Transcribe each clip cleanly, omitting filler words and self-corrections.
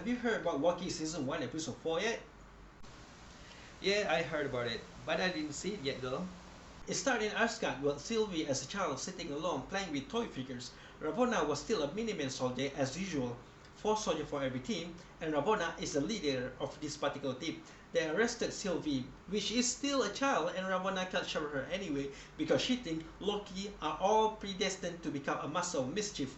have you heard about LOKI Season 1 Episode 4 yet? Yeah, I heard about it, but I didn't see it yet though. It started in Asgard with Sylvie as a child sitting alone playing with toy figures. Ravonna was still a Miniman soldier as usual, 4 soldiers for every team, and Ravonna is the leader of this particular team. They arrested Sylvie, which is still a child, and Ravonna captured her anyway because she thinks LOKI are all predestined to become a master of mischief.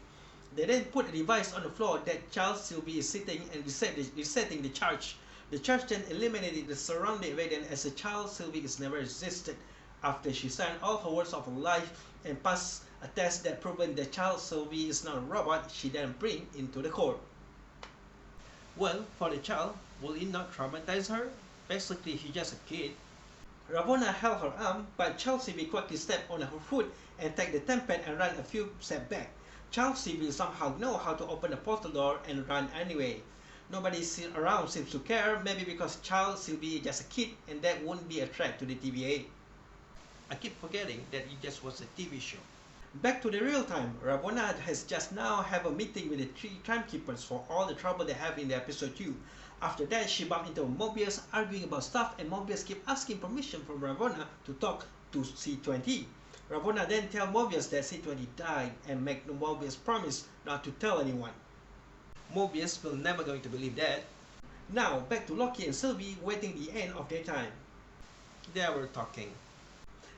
They then put a device on the floor that child Sylvie is sitting and resetting the charge. The charge then eliminated the surrounding evidence as the child Sylvie is never existed. After she signed all her words of her life and passed a test that proven the child Sylvie is not a robot, she then bring into the court. Well, for the child, will it not traumatize her? Basically, she's just a kid. Ravonna held her arm, but child Sylvie quickly stepped on her foot and take the tempad and ran a few steps back. Child Sylvie somehow know how to open the portal door and run anyway. Nobody around seems to care, maybe because child Sylvie is just a kid and that won't be a threat to the TVA. I keep forgetting that it just was a TV show. Back to the real time, Ravonna has just now have a meeting with the 3 timekeepers for all the trouble they have in the episode 2. After that, she bumped into Mobius arguing about stuff and Mobius keep asking permission from Ravonna to talk to C20. Ravonna then tells Mobius that C20 died and make Mobius promise not to tell anyone. Mobius will never going to believe that. Now, back to LOKI and Sylvie waiting the end of their time. They were talking.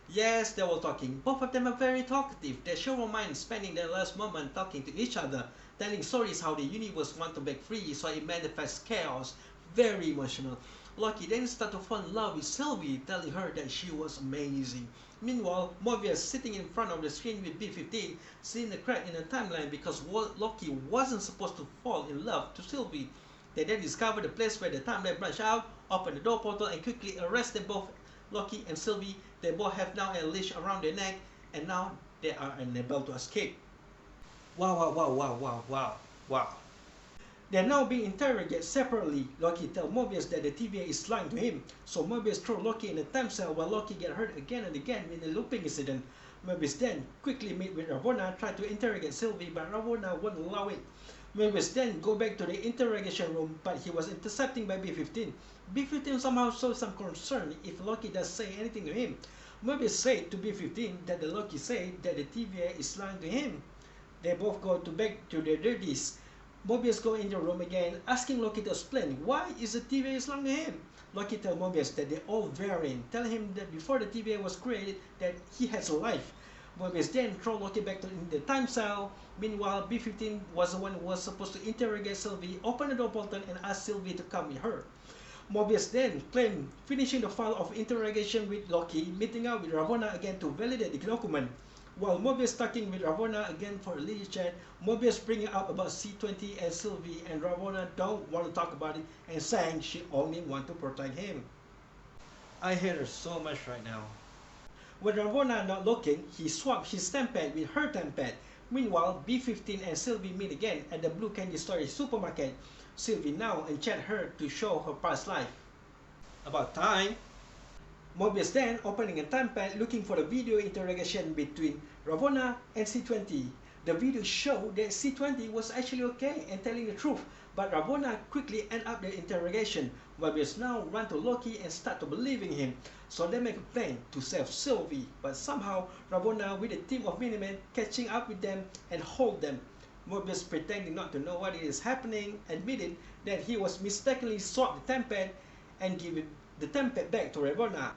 Yes, they were talking. Both of them are very talkative. They show romance, spending their last moment talking to each other, telling stories how the universe want to break free so it manifests chaos. Very emotional. LOKI then started to fall in love with Sylvie, telling her that she was amazing. Meanwhile, Mobius sitting in front of the screen with B-15, seeing the crack in the timeline because LOKI wasn't supposed to fall in love to Sylvie. They then discover the place where the timeline branched out, open the door portal and quickly arrest them both. LOKI and Sylvie, they both have now a leash around their neck and now they are unable to escape. Wow. They are now being interrogated separately. LOKI tells Mobius that the TVA is lying to him, so Mobius throws LOKI in a time cell while LOKI gets hurt again and again in a looping incident. Mobius then quickly meets with Ravonna, try to interrogate Sylvie, but Ravonna won't allow it. Mobius then go back to the interrogation room, but he was intercepted by B-15. B-15 somehow shows some concern if LOKI does say anything to him. Mobius said to B-15 that the LOKI said that the TVA is lying to him. They both go back to their duties. Mobius go in the room again, asking LOKI to explain why is the TVA is lying to him. LOKI tells Mobius that they're all variant, telling him that before the TVA was created, that he has a life. Mobius then throws LOKI back in the time cell. Meanwhile, B-15 was the one who was supposed to interrogate Sylvie, open the door portal and ask Sylvie to come with her. Mobius then claimed finishing the file of interrogation with LOKI, meeting up with Ravonna again to validate the document. While Mobius talking with Ravonna again for a little chat, Mobius bringing up about C20 and Sylvie, and Ravonna don't want to talk about it and saying she only want to protect him. I hate her so much right now. When Ravonna not looking, he swapped his tempad with her tempad. Meanwhile, B-15 and Sylvie meet again at the Blue Candy Story supermarket. Sylvie now enchant her to show her past life. About time. Mobius then opening a tempad looking for the video interrogation between Ravonna and C20. The video showed that C20 was actually okay and telling the truth, but Ravonna quickly end up the interrogation. Mobius now run to LOKI and start to believing him, so they make a plan to save Sylvie, but somehow Ravonna with a team of Minimen catching up with them and hold them. Mobius pretending not to know what is happening, admitted that he was mistakenly swapped the tempad and give the tempad back to Ravonna.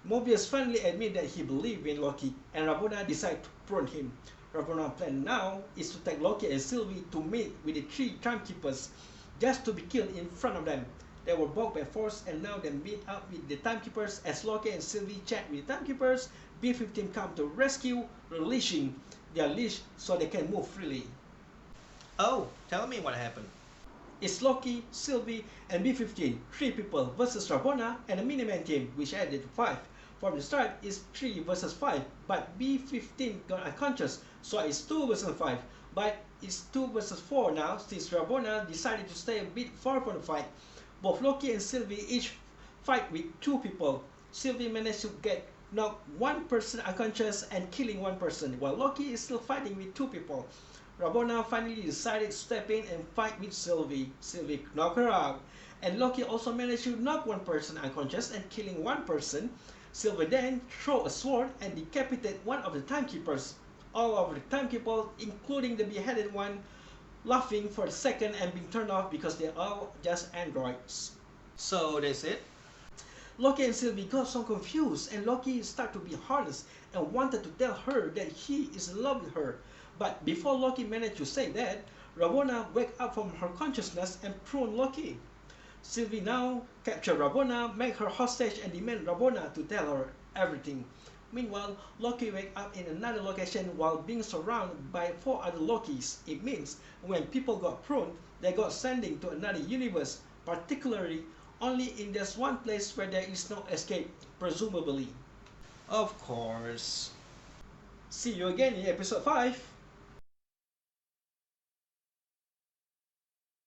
Mobius finally admit that he believed in LOKI and Ravonna decide to prune him. Ravonna's plan now is to take LOKI and Sylvie to meet with the 3 timekeepers just to be killed in front of them. They were brought by force and now they meet up with the timekeepers as LOKI and Sylvie chat with the timekeepers. B-15 come to rescue, releasing their leash so they can move freely. Oh, tell me what happened. It's LOKI, Sylvie, and B-15, 3 people versus Ravonna and a Miniman team, which added to 5. From the start, it's 3 versus 5, but B-15 got unconscious, so it's 2 versus 5. But it's 2 versus 4 now, since Ravonna decided to stay a bit far from the fight. Both LOKI and Sylvie each fight with 2 people. Sylvie managed to get knocked 1 person unconscious and killing 1 person, while LOKI is still fighting with 2 people. Rabona finally decided to step in and fight with Sylvie. Sylvie knocked her out. And Loki also managed to knock one person unconscious and killing one person. Sylvie then threw a sword and decapitated one of the timekeepers. All of the timekeepers, including the beheaded one, laughing for a second and being turned off because they're all just androids. So that's it. Loki and Sylvie got so confused, and Loki started to be heartless and wanted to tell her that he is in love with her. But before Loki managed to say that, Ravonna waked up from her consciousness and pruned Loki. Sylvie now captured Ravonna, make her hostage, and demand Ravonna to tell her everything. Meanwhile, Loki wakes up in another location while being surrounded by 4 other Lokis. It means when people got pruned, they got sending to another universe, particularly only in this one place where there is no escape, presumably. Of course. See you again in episode 5.